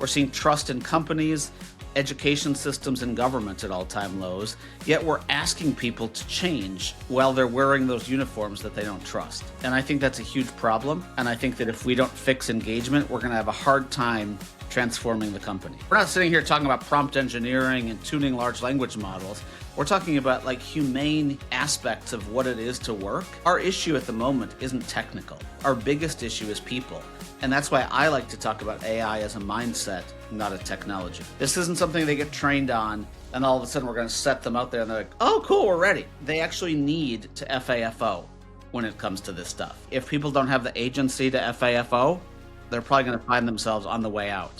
We're seeing trust in companies, education systems, and government at all-time lows, yet we're asking people to change while they're wearing those uniforms that they don't trust. And I think that's a huge problem. And I think that if we don't fix engagement, we're going to have a hard time transforming the company. We're not sitting here talking about prompt engineering and tuning large language models. We're talking about like humane aspects of what it is to work. Our issue at the moment isn't technical. Our biggest issue is people. And that's why I like to talk about AI as a mindset, not a technology. This isn't something they get trained on and all of a sudden we're going to set them out there and they're like, oh, cool, we're ready. They actually need to FAFO when it comes to this stuff. If people don't have the agency to FAFO, they're probably going to find themselves on the way out.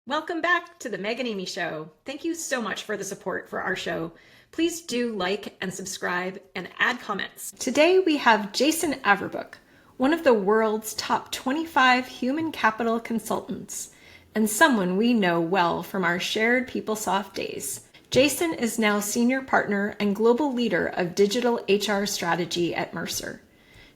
Welcome back to the Meg and Amy Show. Thank you so much for the support for our show. Please do like and subscribe and add comments. Today we have Jason Averbook, one of the world's top 25 human capital consultants, and someone we know well from our shared PeopleSoft days. Jason is now senior partner and global leader of digital HR strategy at Mercer,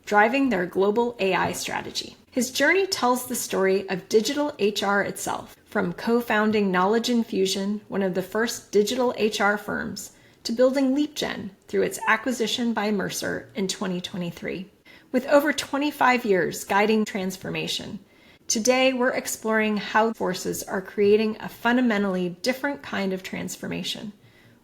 driving their global AI strategy. His journey tells the story of digital HR itself, from co-founding Knowledge Infusion, one of the first digital HR firms, to building LeapGen through its acquisition by Mercer in 2023. With over 25 years guiding transformation, today we're exploring how forces are creating a fundamentally different kind of transformation,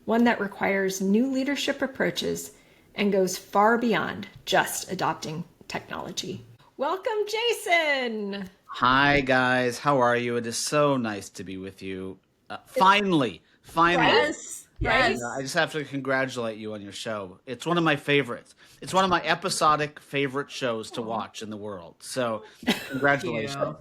one that requires new leadership approaches and goes far beyond just adopting technology. Welcome, Jason. Hi, guys. How are you? It is so nice to be with you. Finally. Yes. Yes. I just have to congratulate you on your show. It's one of my favorites. It's one of my episodic favorite shows to watch in the world. So congratulations.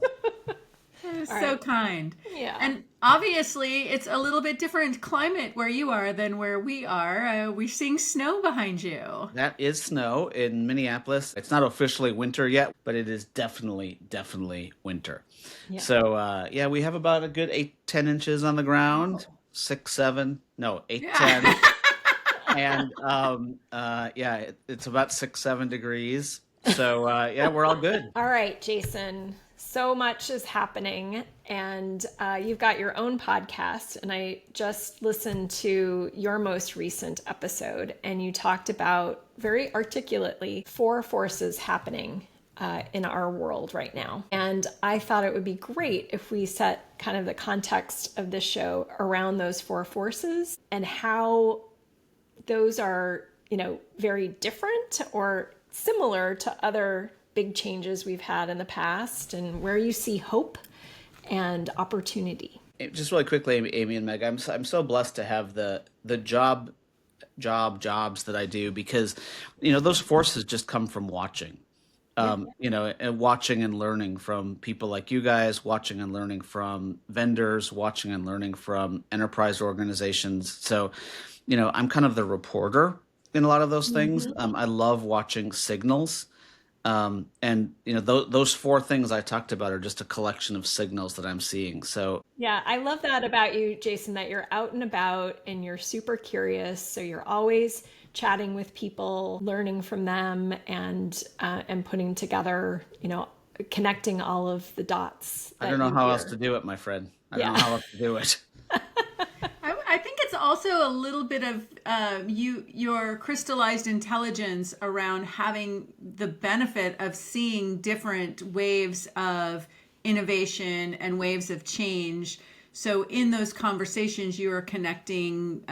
That is so kind. Yeah. And obviously, it's a little bit different climate where you are than where we are. We're seeing snow behind you. That is snow in Minneapolis. It's not officially winter yet, but it is definitely winter. Yeah. So, we have about a good 8-10 inches on the ground. 6, 7, no, 8, 10. And it's about 6-7 degrees. So, we're all good. All right, Jason. So much is happening, and you've got your own podcast, and I just listened to your most recent episode, and you talked about very articulately 4 forces happening in our world right now. And I thought it would be great if we set kind of the context of this show around those 4 forces and how those are, very different or similar to other big changes we've had in the past, and where you see hope and opportunity. Just really quickly, Amy and Meg, I'm so blessed to have the jobs that I do, because those forces just come from watching. And watching and learning from people like you guys, watching and learning from vendors, watching and learning from enterprise organizations. So, I'm kind of the reporter in a lot of those things. I love watching signals. Those 4 things I talked about are just a collection of signals that I'm seeing. So yeah, I love that about you, Jason, that you're out and about and you're super curious. So you're always chatting with people, learning from them, and putting together, connecting all of the dots. I don't know how else to do it, my friend. I don't know how else to do it. I think it's also a little bit of your crystallized intelligence around having the benefit of seeing different waves of innovation and waves of change. So in those conversations, you are connecting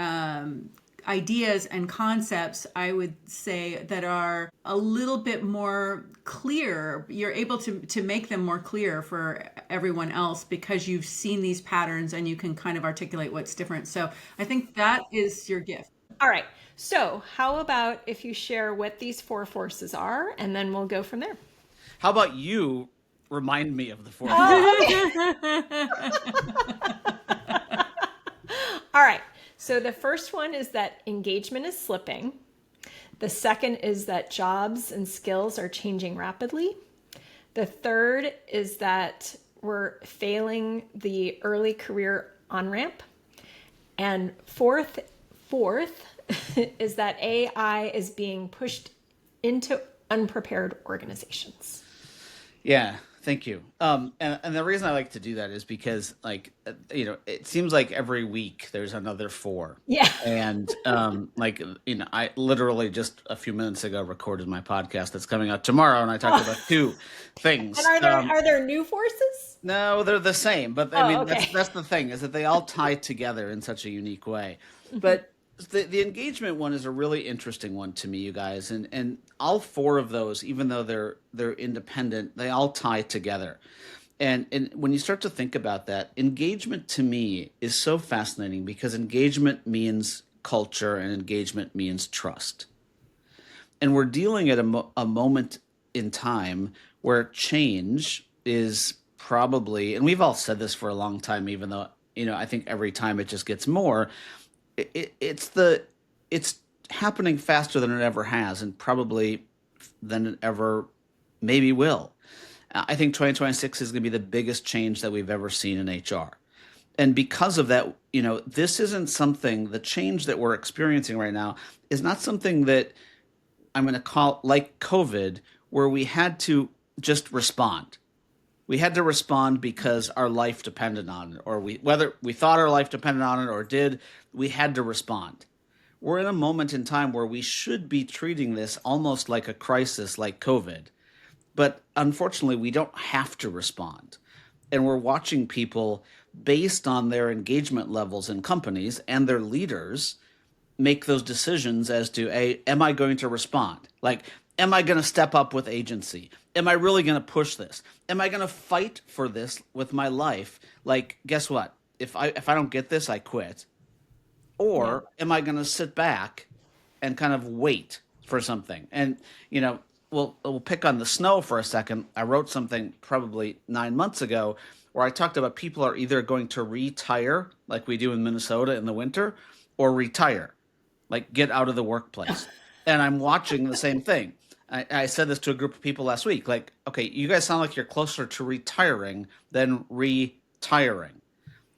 ideas and concepts, I would say, that are a little bit more clear. You're able to make them more clear for everyone else because you've seen these patterns and you can kind of articulate what's different. So I think that is your gift. All right. So how about if you share what these 4 forces are, and then we'll go from there. How about you remind me of the 4 forces? All right. So the first one is that engagement is slipping. The second is that jobs and skills are changing rapidly. The third is that we're failing the early career on-ramp. And fourth fourth is that AI is being pushed into unprepared organizations. Yeah, thank you. And the reason I like to do that is because, like, it seems like every week there's another four. Yeah. And I literally just a few minutes ago recorded my podcast that's coming out tomorrow, and I talked about two things. And are there new forces? No, they're the same, but I mean okay. that's the thing, is that they all tie together in such a unique way. But the engagement one is a really interesting one to me, you guys, and all four of those, even though they're independent, they all tie together. And when you start to think about that, engagement to me is so fascinating, because engagement means culture and engagement means trust. And we're dealing at a moment in time where change is probably, and we've all said this for a long time, even though, I think every time it just gets more, it's happening faster than it ever has, and probably than it ever maybe will. I think 2026 is going to be the biggest change that we've ever seen in HR. And because of that, this isn't something, the change that we're experiencing right now is not something that I'm going to call like COVID, where we had to just respond. We had to respond because our life depended on it, or whether we thought our life depended on it or did, we had to respond. We're in a moment in time where we should be treating this almost like a crisis, like COVID. But unfortunately, we don't have to respond. And we're watching people, based on their engagement levels in companies and their leaders, make those decisions as to, am I going to respond? Like, am I going to step up with agency? Am I really going to push this? Am I going to fight for this with my life? Like, guess what? If I don't get this, I quit. Or am I going to sit back and kind of wait for something? And, we'll pick on the snow for a second. I wrote something probably 9 months ago where I talked about people are either going to retire, like we do in Minnesota in the winter, or retire, like get out of the workplace. And I'm watching the same thing. I said this to a group of people last week, like, okay, you guys sound like you're closer to retiring than retiring.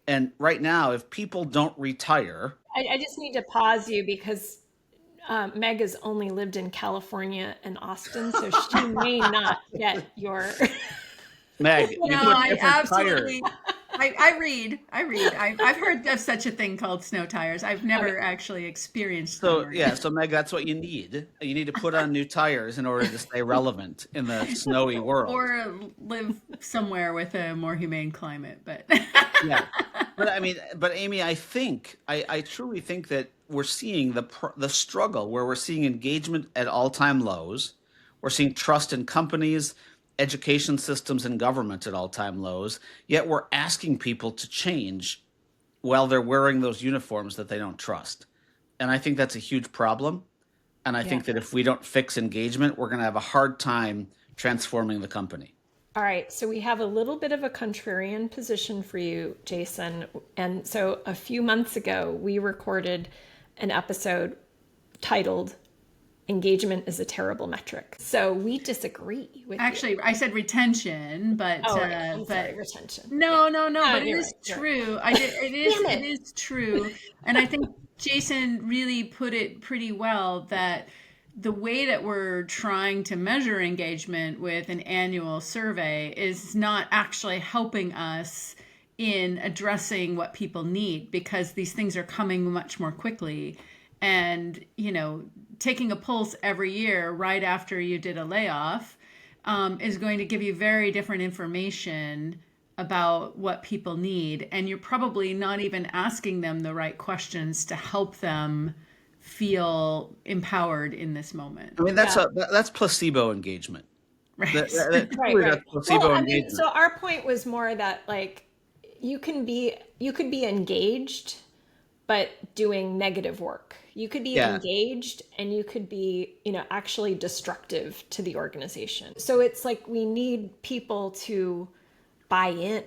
And right now, if people don't retire... I just need to pause you, because Meg has only lived in California and Austin, so she may not get your... Meg, no, I absolutely... I read. I've heard of such a thing called snow tires. I've never actually experienced them. So Meg, that's what you need. You need to put on new tires in order to stay relevant in the snowy world. Or live somewhere with a more humane climate. But yeah, but Amy, I truly think that we're seeing the struggle, where we're seeing engagement at all-time lows. We're seeing trust in companies, education systems, and government at all-time lows, yet we're asking people to change while they're wearing those uniforms that they don't trust. And I think that's a huge problem. And I think that if we don't fix engagement, we're going to have a hard time transforming the company. All right, so we have a little bit of a contrarian position for you, Jason. And so a few months ago, we recorded an episode titled "Engagement is a Terrible Metric." So we disagree with Actually, I said retention, but sorry, retention. No, but it is right, true. It is true, and I think Jason really put it pretty well, that the way that we're trying to measure engagement with an annual survey is not actually helping us in addressing what people need, because these things are coming much more quickly. And, taking a pulse every year right after you did a layoff is going to give you very different information about what people need. And you're probably not even asking them the right questions to help them feel empowered in this moment. I mean, that's placebo engagement. Right. Right. Placebo engagement. So our point was more that, like, you could be engaged, but doing negative work. You could be engaged and you could be, actually destructive to the organization. So it's like, we need people to buy in.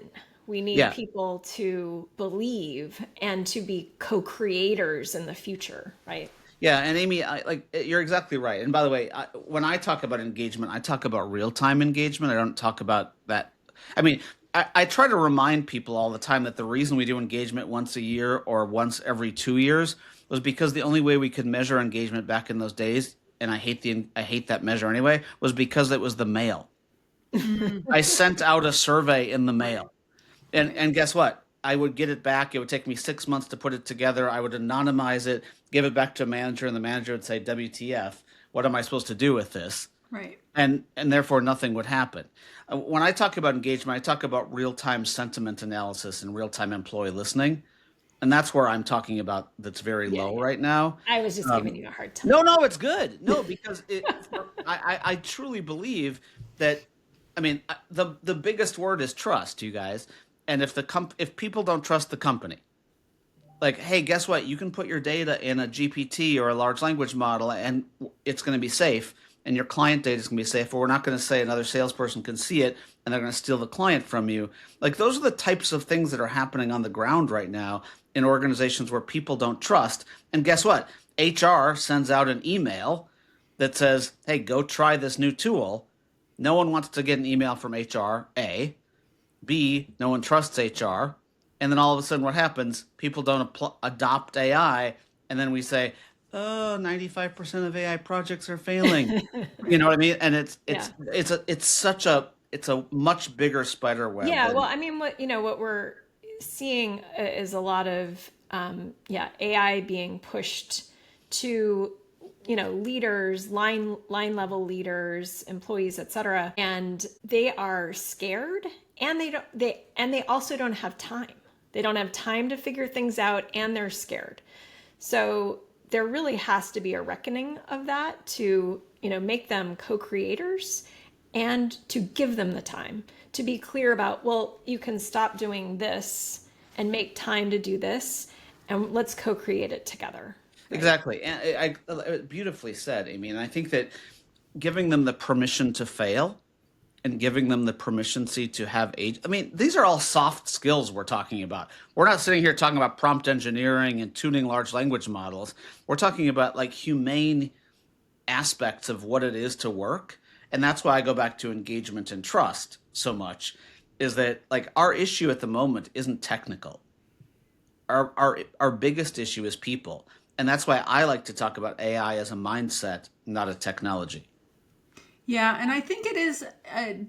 We need people to believe and to be co-creators in the future, right? Yeah, and Amy, you're exactly right. And by the way, when I talk about engagement, I talk about real-time engagement. I don't talk about that. I mean, I try to remind people all the time that the reason we do engagement once a year or once every 2 years was because the only way we could measure engagement back in those days, and I hate that measure anyway, was because it was the mail. I sent out a survey in the mail. And guess what? I would get it back. It would take me 6 months to put it together. I would anonymize it, give it back to a manager, and the manager would say, WTF, what am I supposed to do with this? Right. And therefore nothing would happen. When I talk about engagement, I talk about real-time sentiment analysis and real-time employee listening. And that's where I'm talking about that's very low right now. I was just giving you a hard time. No, it's good. No, because I truly believe that, I mean, the biggest word is trust, you guys. And if people don't trust the company, like, hey, guess what? You can put your data in a GPT or a large language model and it's going to be safe. And your client data is going to be safe, or we're not going to say another salesperson can see it and they're going to steal the client from you. Like, those are the types of things that are happening on the ground right now in organizations where people don't trust. And guess what? HR sends out an email that says, hey, go try this new tool. No one wants to get an email from HR, A. B, no one trusts HR. And then all of a sudden what happens? People don't adopt AI. And then we say, oh, 95% of AI projects are failing. You know what I mean? And it's a much bigger spider web. Yeah. Well, I mean, what we're seeing is a lot of, AI being pushed to, leaders, line level leaders, employees, et cetera. And they are scared, and they also don't have time. They don't have time to figure things out, and they're scared. So there really has to be a reckoning of that to, make them co-creators and to give them the time to be clear about, well, you can stop doing this and make time to do this, and let's co-create it together. Right? Exactly. And I beautifully said, Amy. And I think that giving them the permission to fail and giving them the permissioncy to have these are all soft skills we're talking about. We're not sitting here talking about prompt engineering and tuning large language models. We're talking about like humane aspects of what it is to work. And that's why I go back to engagement and trust so much, is that like our issue at the moment isn't technical. Our biggest issue is people. And that's why I like to talk about AI as a mindset, not a technology. Yeah, and I think it is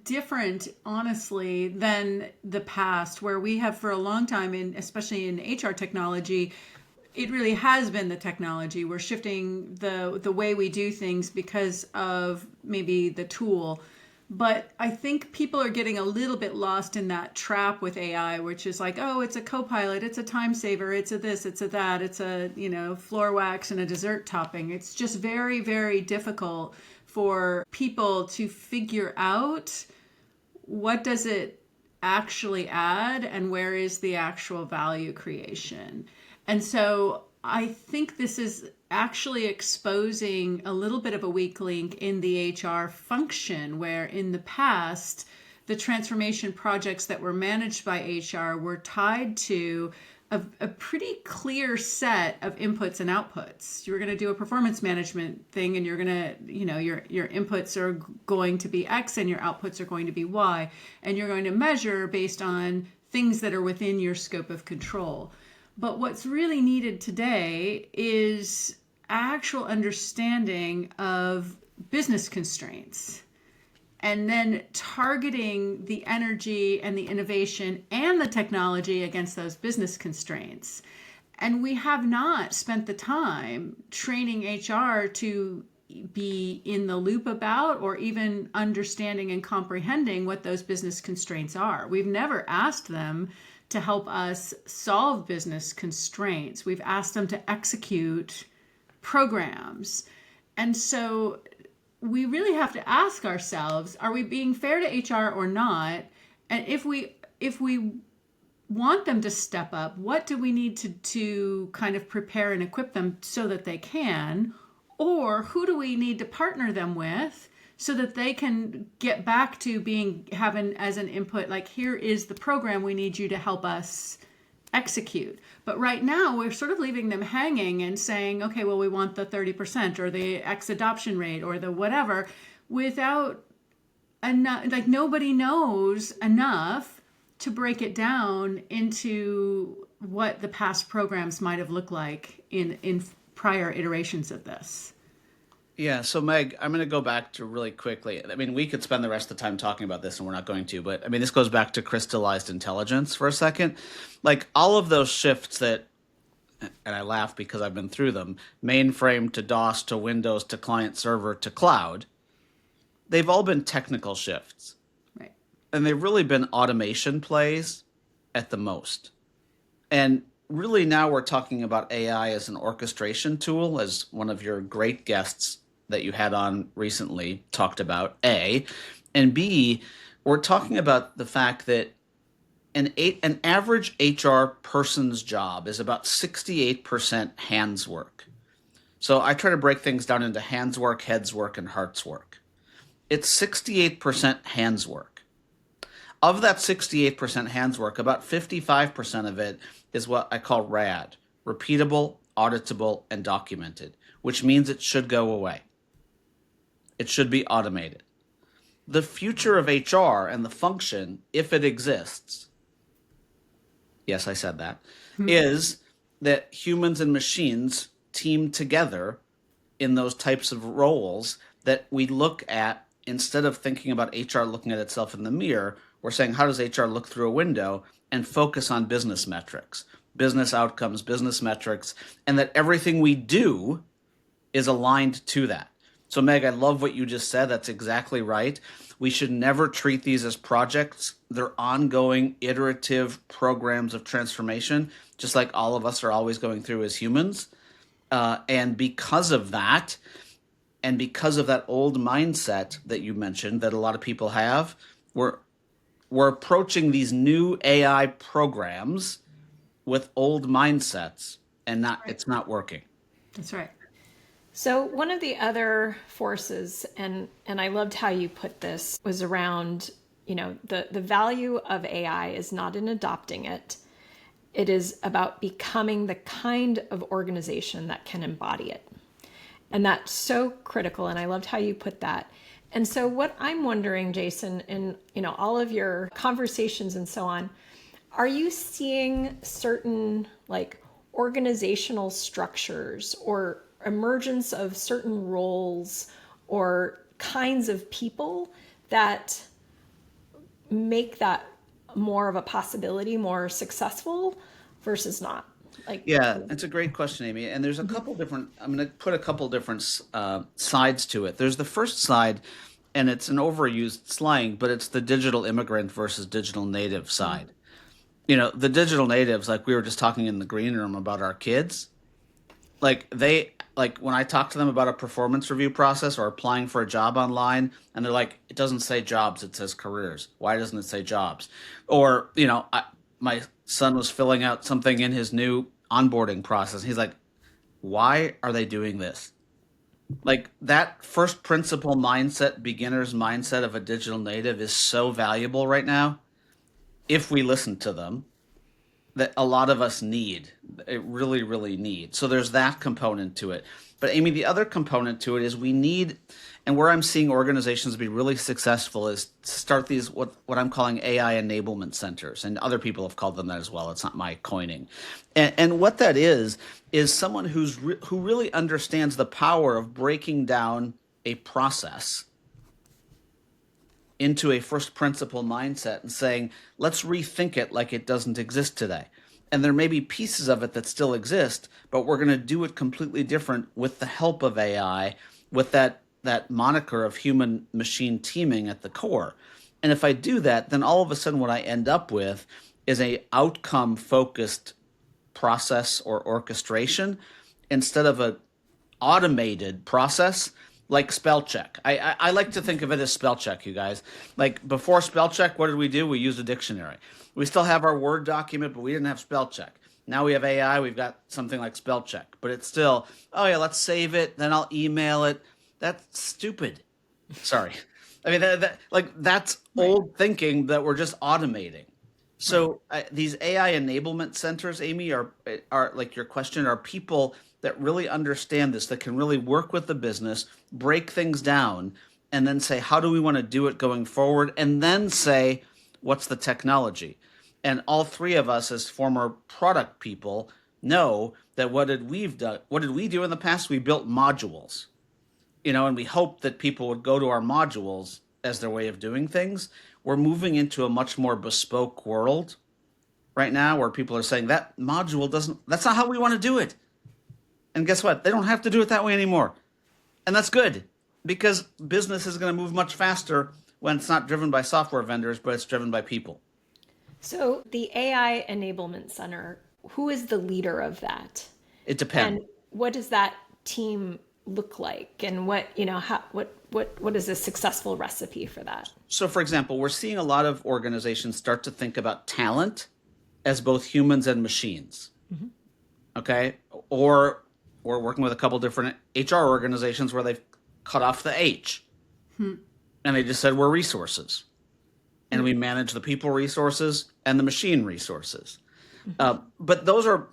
different, honestly, than the past, where we have for a long time, especially in HR technology, it really has been the technology. We're shifting the way we do things because of maybe the tool. But I think people are getting a little bit lost in that trap with AI, which is like, oh, it's a co-pilot, it's a time saver, it's a this, it's a that, it's a, floor wax and a dessert topping. It's just very, very difficult for people to figure out what does it actually add and where is the actual value creation. And so I think this is actually exposing a little bit of a weak link in the HR function, where in the past, the transformation projects that were managed by HR were tied to a pretty clear set of inputs and outputs. You're going to do a performance management thing, and you're going to, your inputs are going to be X and your outputs are going to be Y, and you're going to measure based on things that are within your scope of control. But what's really needed today is actual understanding of business constraints, and then targeting the energy and the innovation and the technology against those business constraints. And we have not spent the time training HR to be in the loop about, or even understanding and comprehending what those business constraints are. We've never asked them to help us solve business constraints. We've asked them to execute programs. And so we really have to ask ourselves, are we being fair to HR or not? And if we want them to step up, what do we need to kind of prepare and equip them so that they can? Or who do we need to partner them with so that they can get back to having as an input, like, here is the program we need you to help us execute. But right now we're sort of leaving them hanging and saying, okay, well, we want the 30% or the X adoption rate or the whatever, without enough, like nobody knows enough to break it down into what the past programs might have looked like in prior iterations of this. Yeah, so Meg, I'm going to go back to really quickly. I mean, we could spend the rest of the time talking about this, and we're not going to, but I mean, this goes back to crystallized intelligence for a second. Like all of those shifts that, and I laugh because I've been through them, mainframe to DOS to Windows to client server to cloud, they've all been technical shifts. Right. And they've really been automation plays at the most. And really now we're talking about AI as an orchestration tool, as one of your great guests that you had on recently talked about, A. And B, we're talking about the fact that an average HR person's job is about 68% hands work. So I try to break things down into hands work, heads work, and hearts work. It's 68% hands work. Of that 68% hands work, about 55% of it is what I call RAD, repeatable, auditable, and documented, which means it should go away. It should be automated. The future of HR and the function, if it exists, yes, I said that, is that humans and machines team together in those types of roles that we look at. Instead of thinking about HR looking at itself in the mirror, we're saying, how does HR look through a window and focus on business metrics, business outcomes, business metrics, and that everything we do is aligned to that. So Meg, I love what you just said. That's exactly right. We should never treat these as projects. They're ongoing, iterative programs of transformation, just like all of us are always going through as humans. And because of that, and because of that old mindset that you mentioned that a lot of people have, we're approaching these new AI programs with old mindsets, and it's not working. That's right. So one of the other forces, and I loved how you put this, was around, the value of AI is not in adopting it. It is about becoming the kind of organization that can embody it. And that's so critical. And I loved how you put that. And so what I'm wondering, Jason, in all of your conversations and so on, are you seeing certain organizational structures or emergence of certain roles or kinds of people that make that more of a possibility, more successful versus not? Yeah, it's a great question, Amy. And there's a couple different, I'm going to put a couple different sides to it. There's the first side, and it's an overused slang, but it's the digital immigrant versus digital native side. The digital natives, like we were just talking in the green room about our kids, when I talk to them about a performance review process or applying for a job online, and they're like, it doesn't say jobs, it says careers. Why doesn't it say jobs? Or, my son was filling out something in his new onboarding process. He's like, why are they doing this? That first principle mindset, beginner's mindset of a digital native is so valuable right now. If we listen to them, that a lot of us need. It really, really need. So there's that component to it. But Amy, the other component to it is we need, and where I'm seeing organizations be really successful is to start these, what I'm calling AI enablement centers. And other people have called them that as well. It's not my coining. And what that is someone who really understands the power of breaking down a process into a first principle mindset and saying, let's rethink it like it doesn't exist today. And there may be pieces of it that still exist, but we're going to do it completely different with the help of AI, with that moniker of human machine teaming at the core. And if I do that, then all of a sudden what I end up with is a outcome focused process or orchestration instead of a automated process like spell check. I like to think of it as spell check, you guys. Before spell check, what did we do? We used a dictionary. We still have our Word document, but we didn't have spell check. Now we have AI, we've got something like spell check, but it's still, oh yeah, let's save it, then I'll email it. That's stupid. Sorry. I mean, that's old thinking that we're just automating. So these AI enablement centers, Amy, are like your question, are people that really understand this, that can really work with the business, break things down, and then say, how do we want to do it going forward? And then say, what's the technology? And all three of us as former product people know that what did we do in the past? We built modules, and we hoped that people would go to our modules as their way of doing things. We're moving into a much more bespoke world right now where people are saying that's not how we want to do it. And guess what? They don't have to do it that way anymore. And that's good because business is going to move much faster when it's not driven by software vendors, but it's driven by people. So the AI Enablement Center, who is the leader of that? It depends. And what does that team look like? And what is a successful recipe for that? So, for example, we're seeing a lot of organizations start to think about talent as both humans and machines. Mm-hmm. Okay? Or we're working with a couple different HR organizations where they've cut off the H. And they just said we're resources. And we manage the people resources and the machine resources. But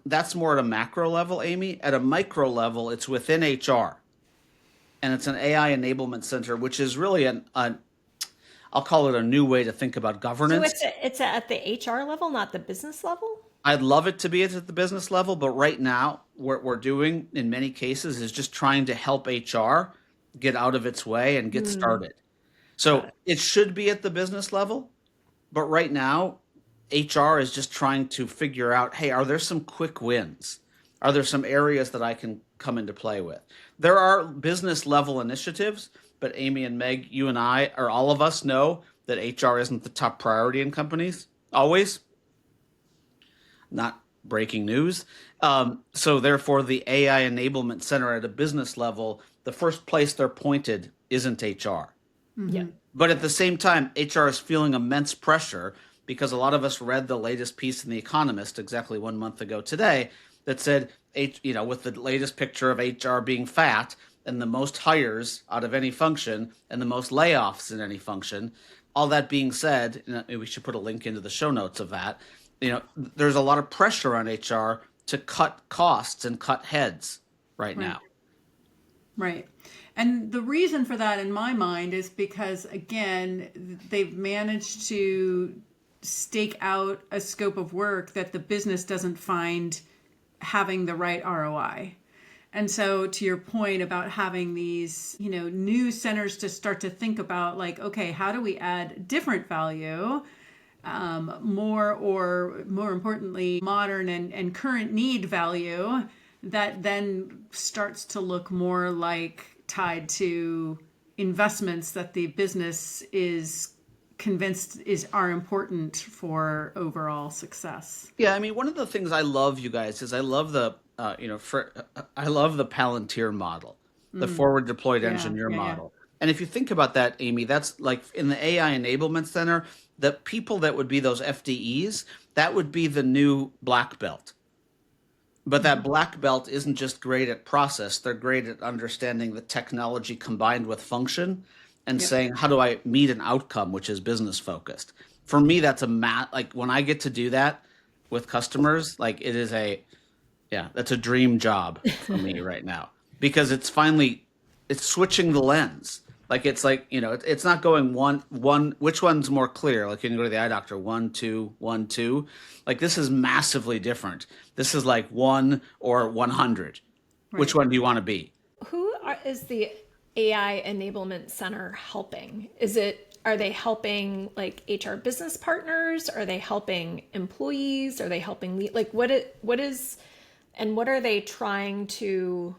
that's more at a macro level, Amy. At a micro level, it's within HR. And it's an AI enablement center, which is really I'll call it a new way to think about governance. So it's at the HR level, not the business level? I'd love it to be at the business level, but right now what we're doing in many cases is just trying to help HR get out of its way and get started. So it should be at the business level, but right now HR is just trying to figure out, hey, are there some quick wins? Are there some areas that I can come into play with? There are business level initiatives, but Amy and Meg, you and I, or all of us know that HR isn't the top priority in companies, always. Not breaking news. So therefore, the AI Enablement Center at a business level, the first place they're pointed isn't HR. Yeah. But at the same time, HR is feeling immense pressure because a lot of us read the latest piece in The Economist exactly 1 month ago today that said, with the latest picture of HR being fat and the most hires out of any function and the most layoffs in any function. All that being said, we should put a link into the show notes of that. There's a lot of pressure on HR to cut costs and cut heads right now. Right. And the reason for that in my mind is because, again, they've managed to stake out a scope of work that the business doesn't find having the right ROI. And so to your point about having these, new centers to start to think about like, okay, how do we add different value, more importantly, modern and current need value that then starts to look more like tied to investments that the business is convinced are important for overall success. Yeah, I mean, one of the things I love, you guys, is I love the I love the Palantir model, the forward deployed engineer model. And if you think about that, Amy, that's like in the AI Enablement Center, the people that would be those FDEs, that would be the new black belt. But that black belt isn't just great at process. They're great at understanding the technology combined with function and saying, how do I meet an outcome, which is business focused? For me, that's like when I get to do that with customers, like it is that's a dream job for me right now because it's switching the lens. Like it's like, it's not going one, which one's more clear? Like you can go to the eye doctor, 1, 2, 1, 2. Like this is massively different. This is like 1 or 100. Right. Which one do you want to be? Is the AI Enablement Center helping? Are they helping like HR business partners? Are they helping employees? Are they helping what are they trying to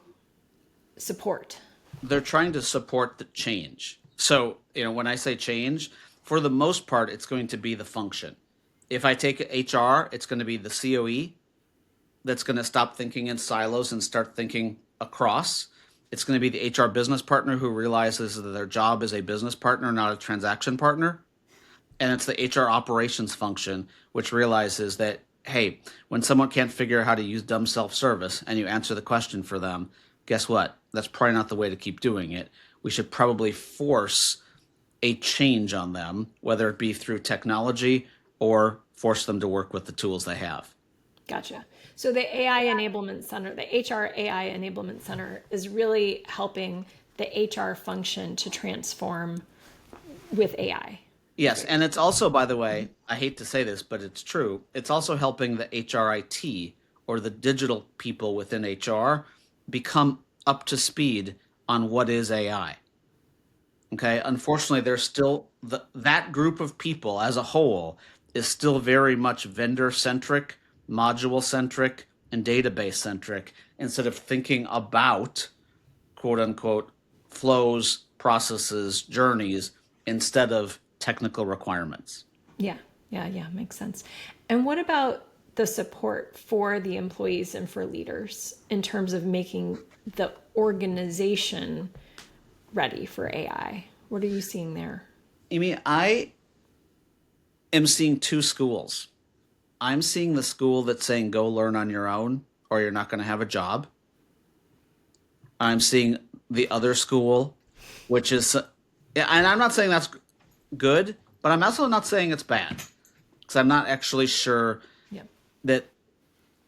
support? They're trying to support the change. So, when I say change, for the most part, it's going to be the function. If I take HR, it's going to be the COE that's going to stop thinking in silos and start thinking across. It's going to be the HR business partner who realizes that their job is a business partner, not a transaction partner. And it's the HR operations function, which realizes that, hey, when someone can't figure out how to use dumb self-service and you answer the question for them, guess what? That's probably not the way to keep doing it. We should probably force a change on them, whether it be through technology or force them to work with the tools they have. Gotcha. So the AI Enablement Center, the HR AI Enablement Center is really helping the HR function to transform with AI. Yes, and it's also, by the way, I hate to say this, but it's true. It's also helping the HRIT or the digital people within HR become up to speed on what is AI. Okay, unfortunately, there's still that group of people as a whole is still very much vendor centric, module centric, and database centric instead of thinking about quote unquote flows, processes, journeys instead of technical requirements. Yeah, yeah, makes sense. And what about the support for the employees and for leaders in terms of making the organization ready for AI? What are you seeing there? Amy, I am seeing two schools. I'm seeing the school that's saying go learn on your own or you're not going to have a job. I'm seeing the other school, which is, yeah, and I'm not saying that's good, but I'm also not saying it's bad because I'm not actually sure Yeah. that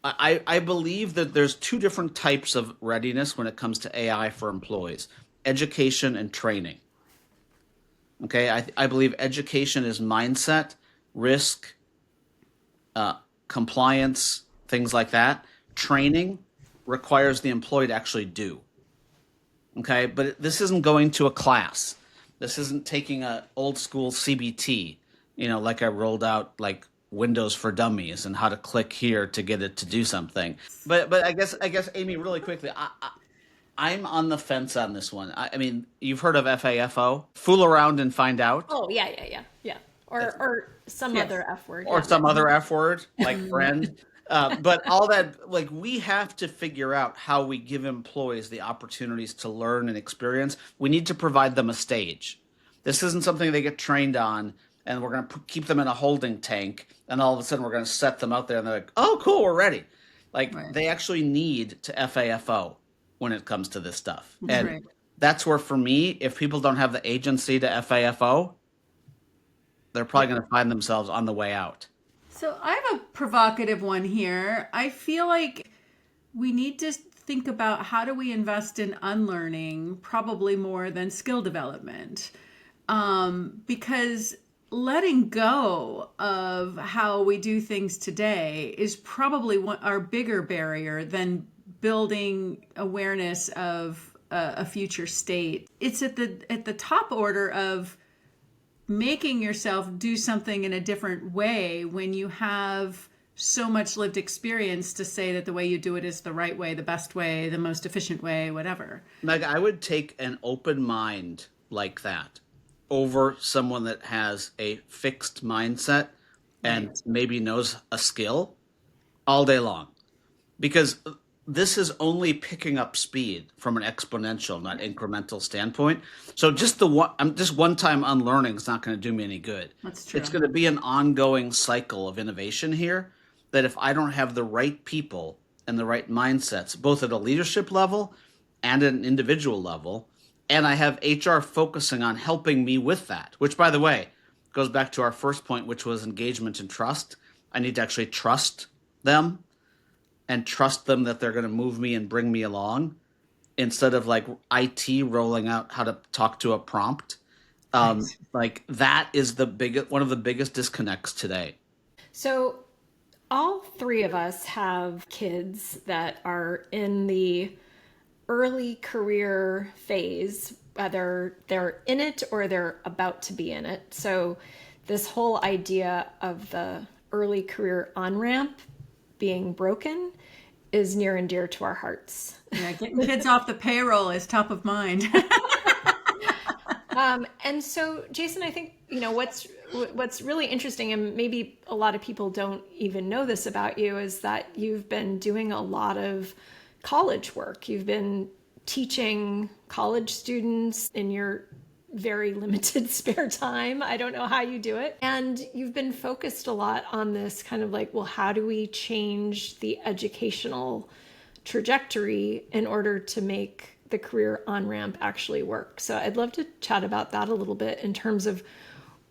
I believe that there's two different types of readiness when it comes to AI for employees: education and training. Okay, I believe education is mindset, risk, compliance, things like that. Training requires the employee to actually do. Okay, but this isn't going to a class. This isn't taking a old school CBT, like I rolled out like Windows for Dummies and how to click here to get it to do something. But I guess Amy, really quickly, I'm on the fence on this one. I mean, you've heard of FAFO, fool around and find out, Oh, yeah. Or some Yes. other F word. or Yeah. some other F word like friend. But all that, like, we have to figure out how we give employees the opportunities to learn and experience. We need to provide them a stage. This isn't something they get trained on, and we're going to keep them in a holding tank, and all of a sudden we're going to set them out there, and they're like, "Oh, cool, we're ready." Like, Right. they actually need to FAFO when it comes to this stuff, That's and right. that's where, for me, if people don't have the agency to FAFO, they're probably going to find themselves on the way out. So I have a provocative one here. I feel like we need to think about how do we invest in unlearning probably more than skill development. Because letting go of how we do things today is probably our bigger barrier than building awareness of a future state. It's at the top order of making yourself do something in a different way when you have so much lived experience to say that the way you do it is the right way, the best way, the most efficient way, whatever. Like, I would take an open mind like that over someone that has a fixed mindset and Right. maybe knows a skill all day long. Because this is only picking up speed from an exponential, not incremental standpoint. So just just one time unlearning is not going to do me any good. That's true. It's going to be an ongoing cycle of innovation here that if I don't have the right people and the right mindsets, both at a leadership level and at an individual level, and I have HR focusing on helping me with that, which, by the way, goes back to our first point, which was engagement and trust. I need to actually trust them and trust them that they're going to move me and bring me along instead of like IT rolling out how to talk to a prompt. Like, that is one of the biggest disconnects today. So all three of us have kids that are in the early career phase, whether they're in it or they're about to be in it. So this whole idea of the early career on-ramp being broken is near and dear to our hearts. Yeah, getting kids off the payroll is top of mind. And so, Jason, I think, what's really interesting, and maybe a lot of people don't even know this about you, is that you've been doing a lot of college work. You've been teaching college students in your very limited spare time. I don't know how you do it. And you've been focused a lot on this kind of like, well, how do we change the educational trajectory in order to make the career on-ramp actually work? So I'd love to chat about that a little bit in terms of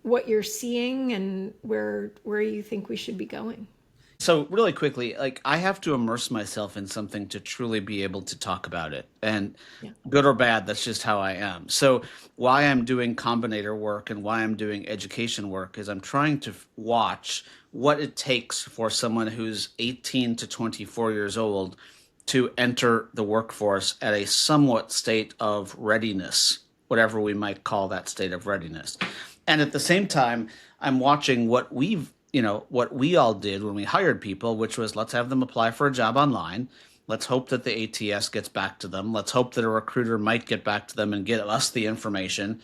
what you're seeing and where you think we should be going. So really quickly, like I have to immerse myself in something to truly be able to talk about it. And Yeah. good or bad, that's just how I am. So why I'm doing combinator work and why I'm doing education work is I'm trying to watch what it takes for someone who's 18 to 24 years old to enter the workforce at a somewhat state of readiness, whatever we might call that state of readiness. And at the same time, I'm watching what what we all did when we hired people, which was let's have them apply for a job online. Let's hope that the ATS gets back to them. Let's hope that a recruiter might get back to them and get us the information.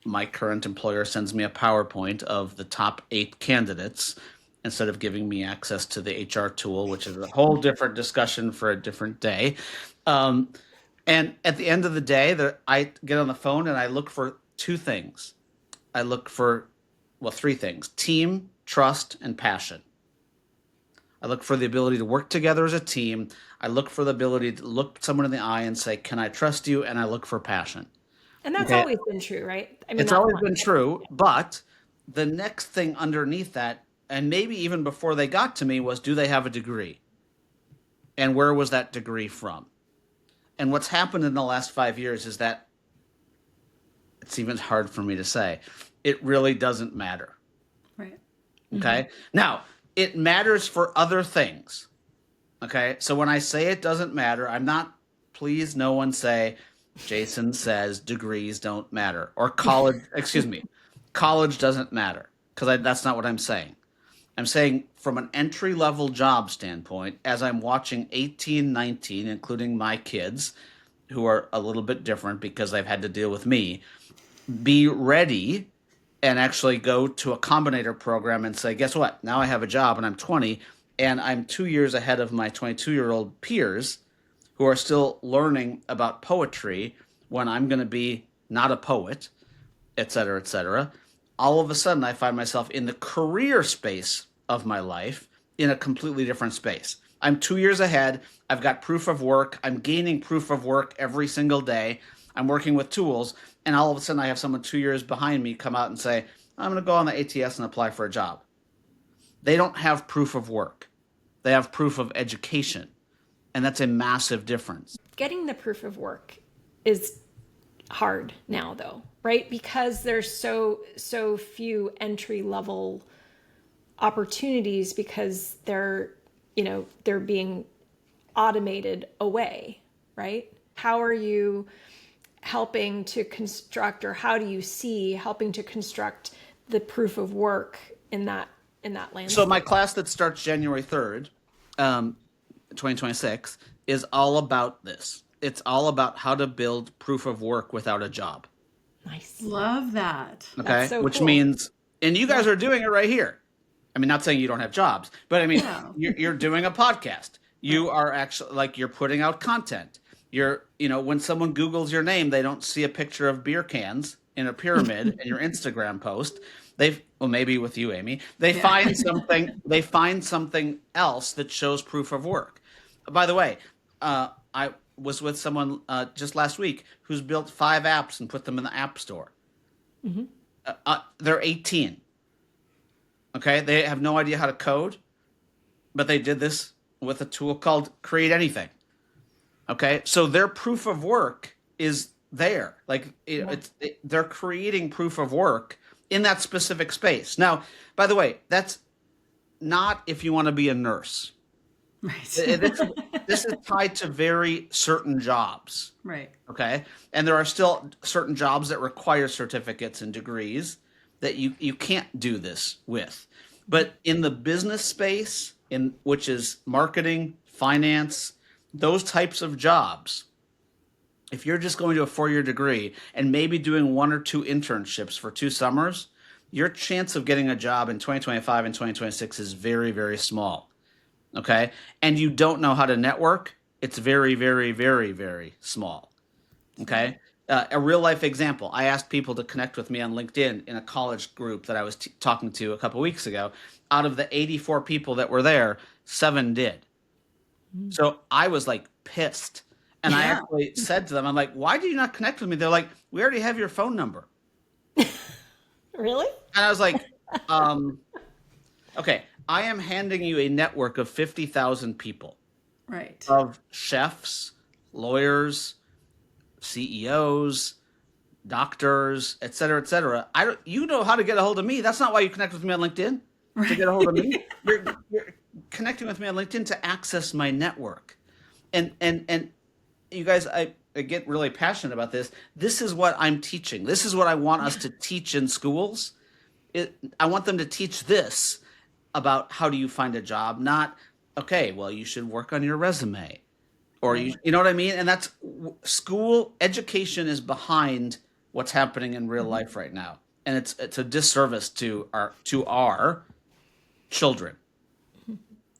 My current employer sends me a PowerPoint of the top 8 candidates instead of giving me access to the HR tool, which is a whole different discussion for a different day. And at the end of the day, I get on the phone and I look for 2 things. I look for, well, 3 things: team, trust, and passion. I look for the ability to work together as a team. I look for the ability to look someone in the eye and say, can I trust you? And I look for passion. And that's Okay. always been true, right? I mean, It's that's always one been thing. true, but the next thing underneath that, and maybe even before they got to me, was do they have a degree? And where was that degree from? And what's happened in the last 5 years is that it's even hard for me to say. It really doesn't matter. Right. Okay. Now, it matters for other things. Okay. So when I say it doesn't matter, I'm not, please, no one say, Jason says degrees don't matter, or college, excuse me, college doesn't matter, because that's not what I'm saying. I'm saying from an entry level job standpoint, as I'm watching 18, 19, including my kids, who are a little bit different because they've had to deal with me, be ready and actually go to a combinator program and say, guess what? Now I have a job and I'm 20 and I'm 2 years ahead of my 22-year-old peers who are still learning about poetry when I'm going to be not a poet, et cetera, et cetera. All of a sudden, I find myself in the career space of my life in a completely different space. I'm 2 years ahead. I've got proof of work. I'm gaining proof of work every single day. I'm working with tools. And all of a sudden, I have someone 2 years behind me come out and say, I'm going to go on the ATS and apply for a job. They don't have proof of work. They have proof of education. And that's a massive difference. Getting the proof of work is hard now, though, right? Because there's so few entry level opportunities because they're being automated away, right? How are you helping to construct, or how do you see helping to construct the proof of work in that landscape? So my class that starts January 3rd, 2026, is all about this. It's all about how to build proof of work without a job. Nice. Love that. Okay. That's so Which cool. means, and you guys are doing it right here. I mean, not saying you don't have jobs, but I mean, No. you're doing a podcast. You are actually, like, you're putting out content. When someone Googles your name, they don't see a picture of beer cans in a pyramid in your Instagram post. Maybe with you, Amy, they find something else that shows proof of work. By the way, I was with someone just last week who's built 5 apps and put them in the App Store. They're 18. Okay, they have no idea how to code, but they did this with a tool called Create Anything. Okay, so their proof of work is there. Like they're creating proof of work in that specific space. Now, by the way, that's not if you want to be a nurse. Right. This is tied to very certain jobs. Right. Okay. And there are still certain jobs that require certificates and degrees that you can't do this with. But in the business space, which is marketing, finance, those types of jobs, if you're just going to a 4-year degree and maybe doing 1 or 2 internships for 2 summers, your chance of getting a job in 2025 and 2026 is very, very small. Okay. And you don't know how to network, it's very, very, very, very small. Okay. A real life example. I asked people to connect with me on LinkedIn in a college group that I was talking to a couple weeks ago. Out of the 84 people that were there, 7 did. So I was like pissed. And I actually said to them, I'm like, why do you not connect with me? They're like, we already have your phone number. Really? And I was like, okay, I am handing you a network of 50,000 people, Right. of chefs, lawyers, CEOs, doctors, et cetera, et cetera. You know how to get a hold of me. That's not why you connect with me on LinkedIn, to get a hold of me. You're connecting with me on LinkedIn to access my network. And you guys, I get really passionate about this. This is what I'm teaching. This is what I want us to teach in schools. I want them to teach this about how do you find a job, not, okay, well, you should work on your resume. Or you know what I mean? And that's school education is behind what's happening in real life right now. And it's a disservice to our children.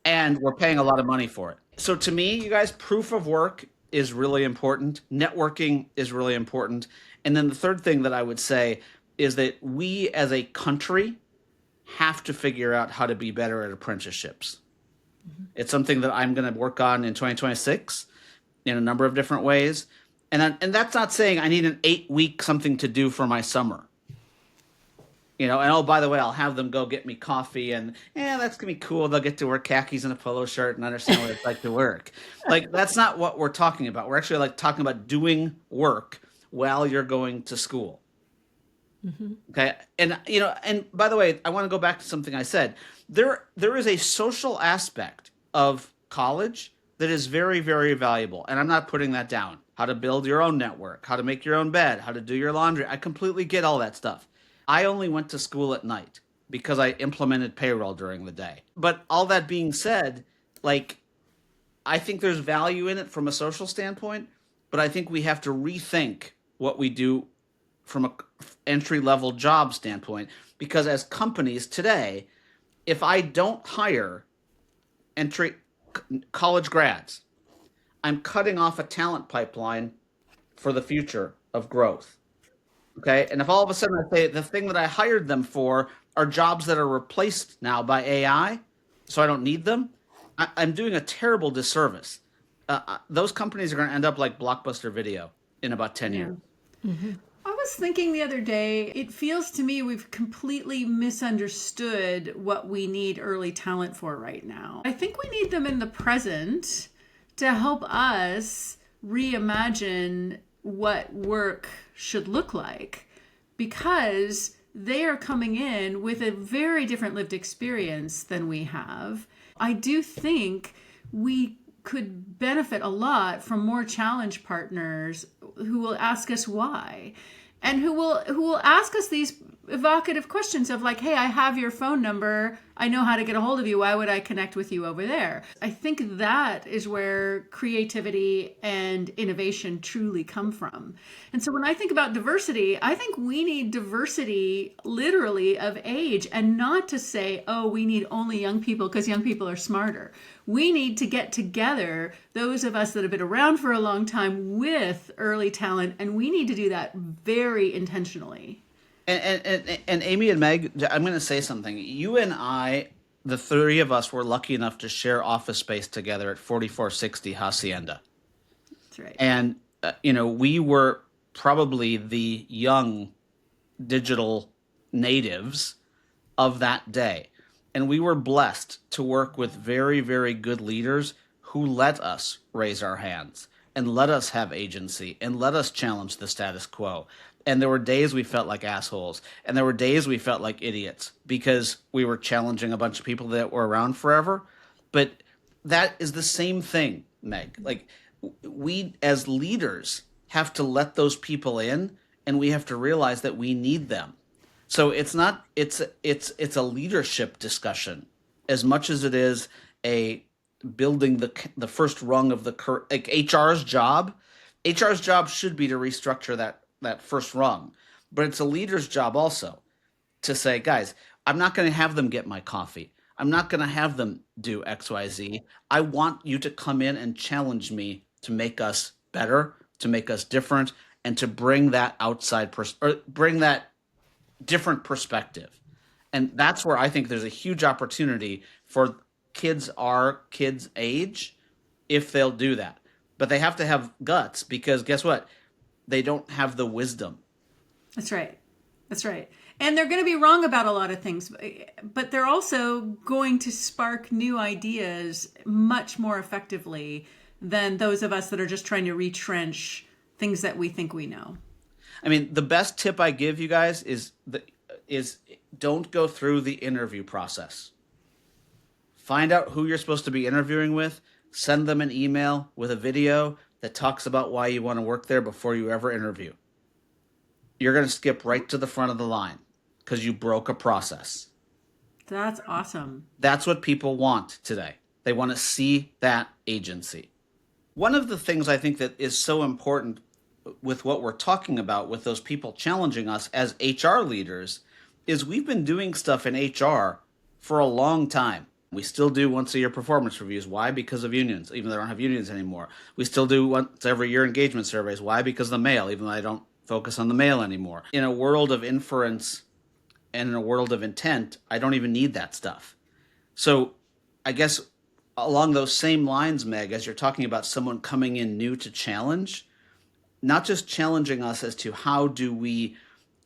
And we're paying a lot of money for it. So to me, you guys, proof of work is really important. Networking is really important. And then the third thing that I would say is that we as a country have to figure out how to be better at apprenticeships. It's something that I'm going to work on in 2026 in a number of different ways. And that's not saying I need an 8-week something to do for my summer. And oh, by the way, I'll have them go get me coffee and that's going to be cool. They'll get to wear khakis and a polo shirt and understand what it's like to work. Like, that's not what we're talking about. We're actually like talking about doing work while you're going to school. Mm-hmm. Okay. And, and by the way, I want to go back to something I said. There is a social aspect of college that is very, very valuable. And I'm not putting that down. How to build your own network, how to make your own bed, how to do your laundry. I completely get all that stuff. I only went to school at night because I implemented payroll during the day. But all that being said, like, I think there's value in it from a social standpoint, but I think we have to rethink what we do from an entry-level job standpoint. Because as companies today, if I don't hire college grads, I'm cutting off a talent pipeline for the future of growth. Okay. And if all of a sudden I say the thing that I hired them for are jobs that are replaced now by AI, so I don't need them, I'm doing a terrible disservice. Those companies are going to end up like Blockbuster Video in about 10 years. Mm-hmm. I was thinking the other day, it feels to me we've completely misunderstood what we need early talent for right now. I think we need them in the present to help us reimagine what work should look like, because they are coming in with a very different lived experience than we have. I do think we could benefit a lot from more challenge partners who will ask us why, and who will ask us these evocative questions of like, hey, I have your phone number. I know how to get a hold of you. Why would I connect with you over there? I think that is where creativity and innovation truly come from. And so when I think about diversity, I think we need diversity literally of age, and not to say, oh, we need only young people because young people are smarter. We need to get together those of us that have been around for a long time with early talent, and we need to do that very intentionally. And Amy and Meg, I'm going to say something. You and I, the three of us, were lucky enough to share office space together at 4460 Hacienda. That's right. And, we were probably the young digital natives of that day. And we were blessed to work with very, very good leaders who let us raise our hands and let us have agency and let us challenge the status quo. And there were days we felt like assholes. And there were days we felt like idiots because we were challenging a bunch of people that were around forever. But that is the same thing, Meg. Like, we as leaders have to let those people in, and we have to realize that we need them. So it's a leadership discussion as much as it is a building the first rung of like HR's job. HR's job should be to restructure that first rung, but it's a leader's job also to say, guys, I'm not going to have them get my coffee. I'm not going to have them do XYZ. I want you to come in and challenge me to make us better, to make us different, and to bring that bring that different perspective. And that's where I think there's a huge opportunity for kids our kids' age if they'll do that. But they have to have guts, because guess what? They don't have the wisdom. That's right. That's right. And they're going to be wrong about a lot of things, but they're also going to spark new ideas much more effectively than those of us that are just trying to retrench things that we think we know. I mean, the best tip I give you guys is don't go through the interview process. Find out who you're supposed to be interviewing with, send them an email with a video that talks about why you want to work there before you ever interview. You're going to skip right to the front of the line because you broke a process. That's awesome. That's what people want today. They want to see that agency. One of the things I think that is so important with what we're talking about with those people challenging us as HR leaders is we've been doing stuff in HR for a long time. We still do once a year performance reviews. Why? Because of unions, even though I don't have unions anymore. We still do once every year engagement surveys. Why? Because of the mail, even though I don't focus on the mail anymore. In a world of inference and in a world of intent, I don't even need that stuff. So I guess along those same lines, Meg, as you're talking about someone coming in new to challenge, not just challenging us as to how do we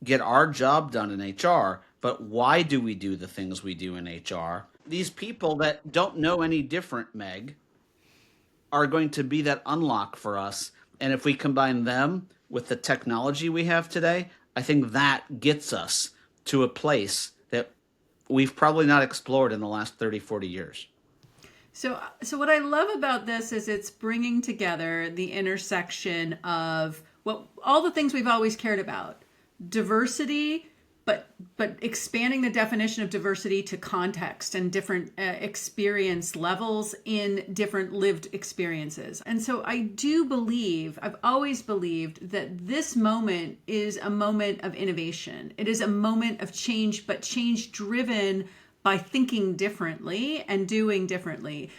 get our job done in HR, but why do we do the things we do in HR? These people that don't know any different, Meg, are going to be that unlock for us. And if we combine them with the technology we have today, I think that gets us to a place that we've probably not explored in the last 30, 40 years. So what I love about this is it's bringing together the intersection of all the things we've always cared about. Diversity, but expanding the definition of diversity to context and different experience levels in different lived experiences. And so I've always believed that this moment is a moment of innovation. It is a moment of change, but change driven by thinking differently and doing differently.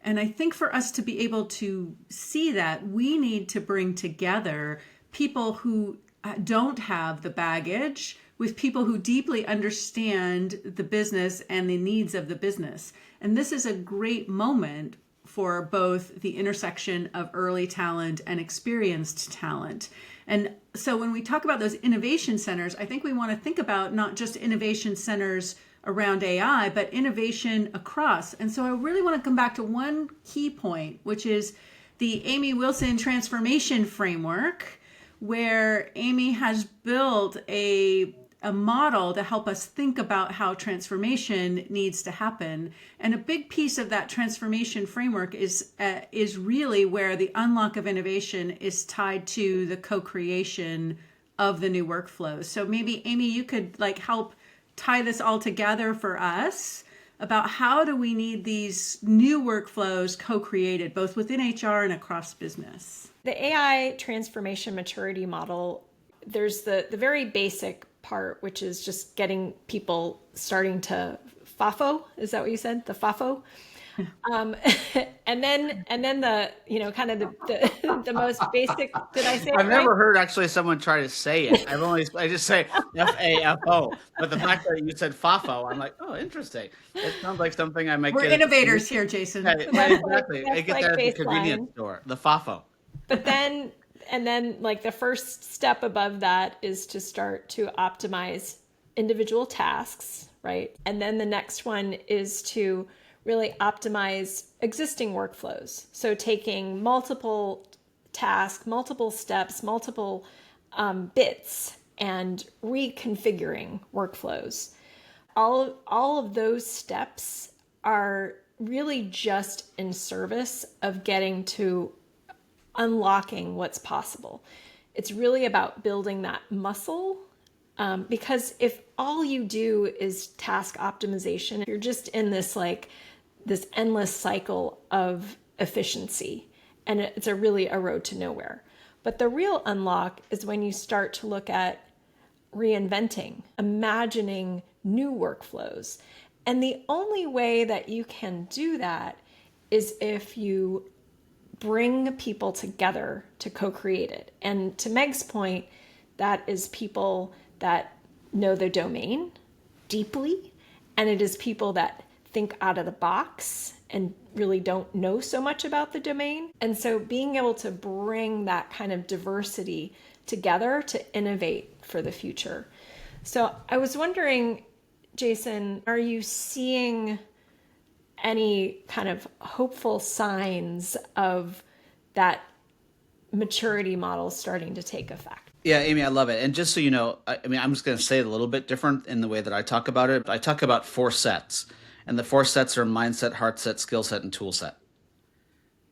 And I think for us to be able to see that, we need to bring together people who don't have the baggage with people who deeply understand the business and the needs of the business. And this is a great moment for both the intersection of early talent and experienced talent. And so when we talk about those innovation centers, I think we want to think about not just innovation centers around AI, but innovation across. And so I really want to come back to one key point, which is the Amy Wilson transformation framework, where Amy has built a model to help us think about how transformation needs to happen. And a big piece of that transformation framework is really where the unlock of innovation is tied to the co-creation of the new workflows. So maybe Amy, you could help tie this all together for us about how do we need these new workflows co-created both within HR and across business. The AI transformation maturity model, there's the very basic part, which is just getting people starting to FAFO. Is that what you said? The FAFO? and then the kind of the most basic. Did I say it I've right? never heard actually someone try to say it. I just say FAFO. But the fact that you said FAFO, I'm like, oh, interesting. It sounds like something I might. We're get innovators here, Jason. Yeah, exactly. I get that at the baseline. convenience store. The FAFO. But then the first step above that is to start to optimize individual tasks, right? And then the next one is to really optimize existing workflows. So taking multiple tasks, multiple steps, multiple bits, and reconfiguring workflows. All of those steps are really just in service of getting to unlocking what's possible. It's really about building that muscle, because if all you do is task optimization, you're just in this endless cycle of efficiency, and it's really a road to nowhere. But the real unlock is when you start to look at reinventing, imagining new workflows. And the only way that you can do that is if you bring people together to co-create it. And to Meg's point, that is people that know the domain deeply, and it is people that think out of the box and really don't know so much about the domain. And so being able to bring that kind of diversity together to innovate for the future. So I was wondering, Jason, are you seeing any kind of hopeful signs of that maturity model starting to take effect? Yeah, Amy, I love it. And just so you know, I'm just going to say it a little bit different in the way that I talk about it. I talk about 4 sets, and the 4 sets are mindset, heart set, skill set, and tool set.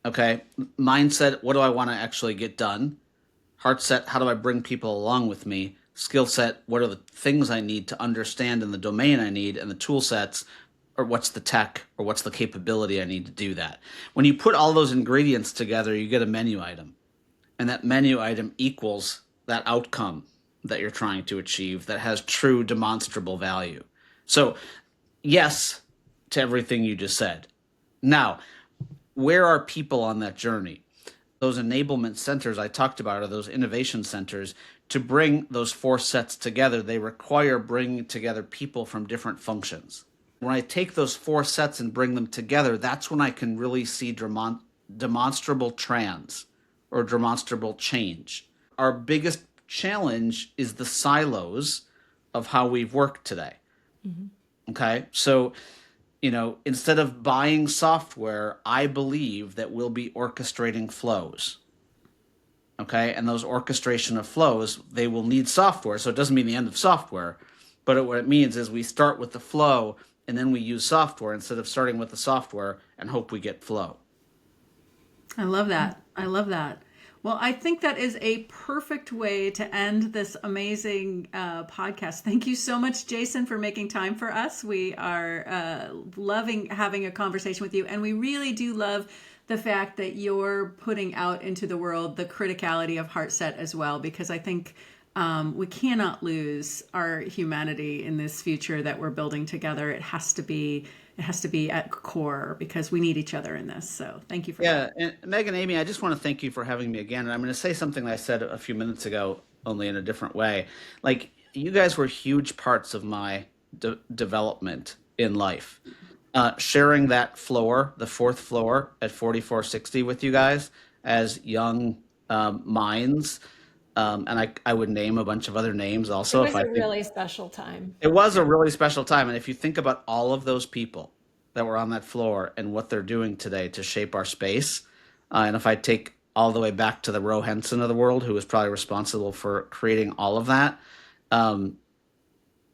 Okay, mindset, what do I want to actually get done? Heart set, how do I bring people along with me? Skill set, what are the things I need to understand in the domain I need? And the tool sets, or what's the tech, or what's the capability I need to do that? When you put all those ingredients together, you get a menu item. And that menu item equals that outcome that you're trying to achieve that has true demonstrable value. So, yes to everything you just said. Now, where are people on that journey? Those enablement centers I talked about are those innovation centers. To bring those 4 sets together, they require bringing together people from different functions. When I take those 4 sets and bring them together, that's when I can really see demonstrable or demonstrable change. Our biggest challenge is the silos of how we've worked today. Okay, so instead of buying software, I believe that we'll be orchestrating flows. Okay, and those orchestration of flows, they will need software. So it doesn't mean the end of software, but what it means is we start with the flow and then we use software instead of starting with the software and hope we get flow. I love that. I love that. Well, I think that is a perfect way to end this amazing podcast. Thank you so much, Jason, for making time for us. We are loving having a conversation with you. And we really do love the fact that you're putting out into the world the criticality of heart set as well, because I think we cannot lose our humanity in this future that we're building together. It has to be at core because we need each other in this. So thank you for that. And Megan, Amy, I just want to thank you for having me again. And I'm going to say something that I said a few minutes ago, only in a different way. Like, you guys were huge parts of my development in life. Sharing that floor, the 4th floor at 4460 with you guys as young minds. And I would name a bunch of other names also. It was a really special time. It was a really special time. And if you think about all of those people that were on that floor and what they're doing today to shape our space, and if I take all the way back to the Ro Henson of the world, who was probably responsible for creating all of that,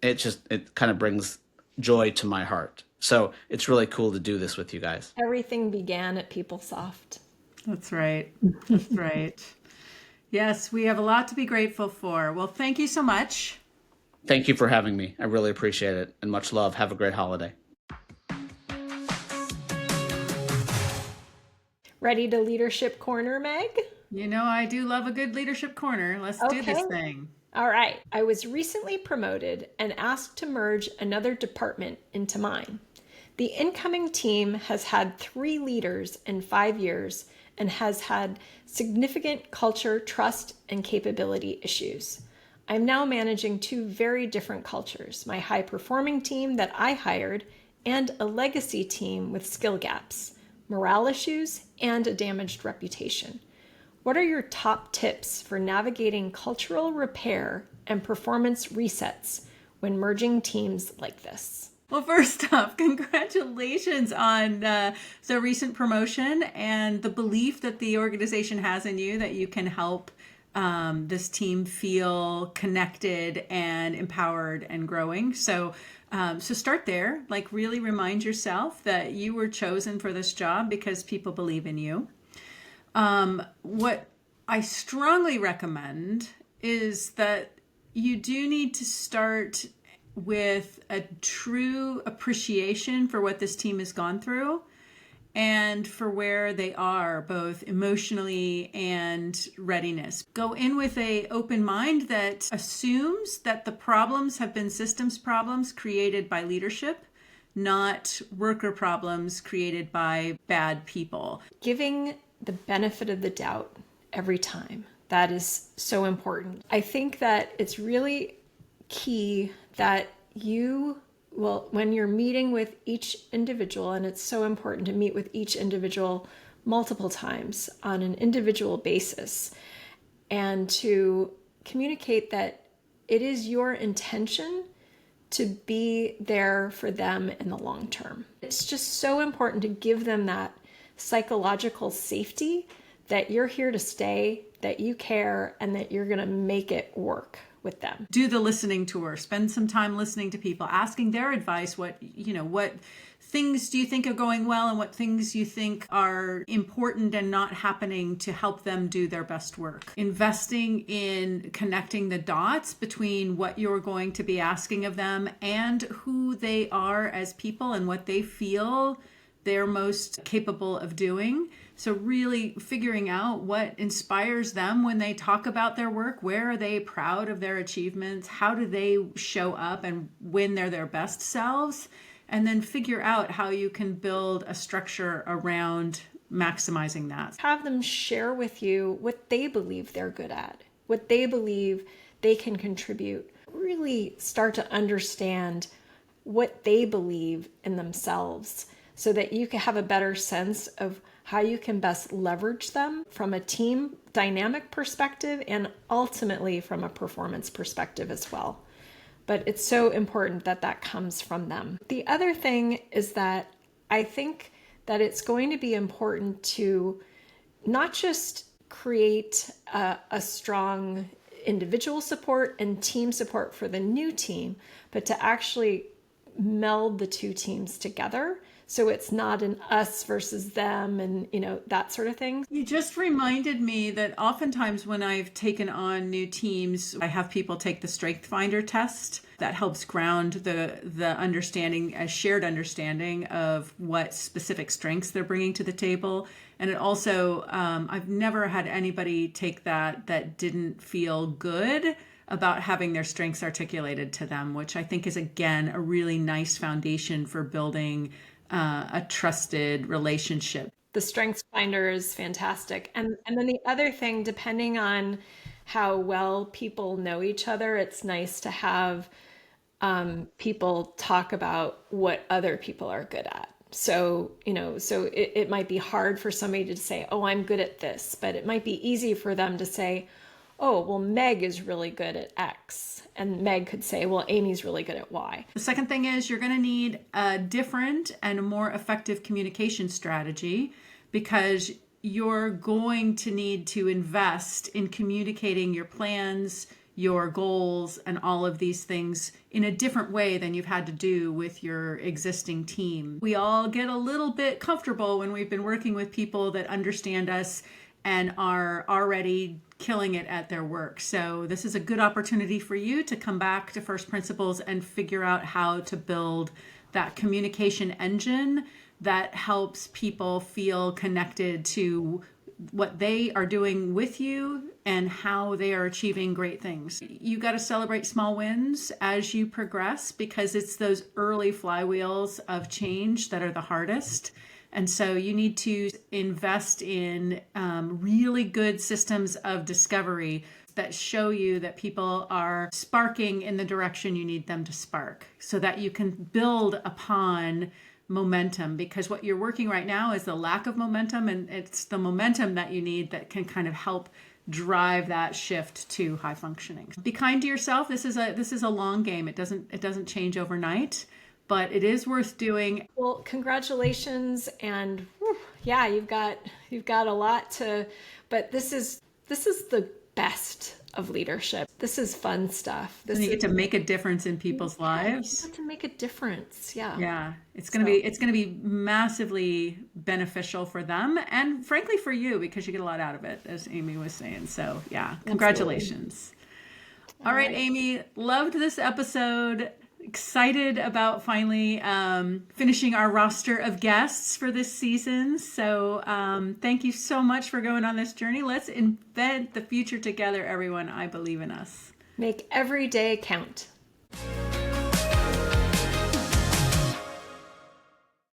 it kind of brings joy to my heart. So it's really cool to do this with you guys. Everything began at PeopleSoft. That's right. That's right. Yes, we have a lot to be grateful for. Well, thank you so much. Thank you for having me. I really appreciate it, and much love. Have a great holiday. Ready to Leadership Corner, Meg? I do love a good leadership corner. Let's do this thing. All right. I was recently promoted and asked to merge another department into mine. The incoming team has had 3 leaders in 5 years and has had significant culture, trust, and capability issues. I'm now managing 2 very different cultures, my high-performing team that I hired and a legacy team with skill gaps, morale issues, and a damaged reputation. What are your top tips for navigating cultural repair and performance resets when merging teams like this? Well, first off, congratulations on the recent promotion and the belief that the organization has in you that you can help this team feel connected and empowered and growing. So start there. Like, really remind yourself that you were chosen for this job because people believe in you. What I strongly recommend is that you do need to start with a true appreciation for what this team has gone through and for where they are, both emotionally and readiness. Go in with an open mind that assumes that the problems have been systems problems created by leadership, not worker problems created by bad people. Giving the benefit of the doubt every time. That is so important. I think that it's really key that when you're meeting with each individual, and it's so important to meet with each individual multiple times on an individual basis, and to communicate that it is your intention to be there for them in the long term. It's just so important to give them that psychological safety that you're here to stay, that you care, and that you're going to make it work with them. Do the listening tour. Spend some time listening to people, asking their advice. What things do you think are going well and what things you think are important and not happening to help them do their best work. Investing in connecting the dots between what you're going to be asking of them and who they are as people and what they feel they're most capable of doing. So really figuring out what inspires them when they talk about their work. Where are they proud of their achievements? How do they show up and when they're their best selves? And then figure out how you can build a structure around maximizing that. Have them share with you what they believe they're good at, what they believe they can contribute. Really start to understand what they believe in themselves so that you can have a better sense of how you can best leverage them from a team dynamic perspective and ultimately from a performance perspective as well. But it's so important that that comes from them. The other thing is that I think that it's going to be important to not just create a strong individual support and team support for the new team, but to actually meld the two teams together. So it's not an us versus them and, that sort of thing. You just reminded me that oftentimes when I've taken on new teams, I have people take the Strength Finder test. That helps ground the understanding, a shared understanding of what specific strengths they're bringing to the table. And it also, I've never had anybody take that didn't feel good about having their strengths articulated to them, which I think is, again, a really nice foundation for building a trusted relationship. The Strengths Finder is fantastic. And then the other thing, depending on how well people know each other, it's nice to have people talk about what other people are good at. So, it might be hard for somebody to say, oh, I'm good at this, but it might be easy for them to say, oh, well, Meg is really good at X. And Meg could say, well, Amy's really good at Y. The second thing is you're going to need a different and a more effective communication strategy because you're going to need to invest in communicating your plans, your goals, and all of these things in a different way than you've had to do with your existing team. We all get a little bit comfortable when we've been working with people that understand us and are already killing it at their work. So this is a good opportunity for you to come back to first principles and figure out how to build that communication engine that helps people feel connected to what they are doing with you and how they are achieving great things. You got to celebrate small wins as you progress because it's those early flywheels of change that are the hardest. And so you need to invest in really good systems of discovery that show you that people are sparking in the direction you need them to spark so that you can build upon momentum, because what you're working right now is the lack of momentum, and it's the momentum that you need that can kind of help drive that shift to high functioning. Be kind to yourself. This is a long game. It doesn't change overnight. But it is worth doing. Well, congratulations, and yeah, you've got a lot to. But this is the best of leadership. This is fun stuff. And you get to make a difference in people's lives. You get to make a difference. Yeah. Yeah, it's gonna be massively beneficial for them, and frankly for you because you get a lot out of it, as Amy was saying. So yeah, congratulations. All right, Amy, loved this episode. Excited about finally finishing our roster of guests for this season. So thank you so much for going on this journey. Let's invent the future together, everyone. I believe in us. Make every day count.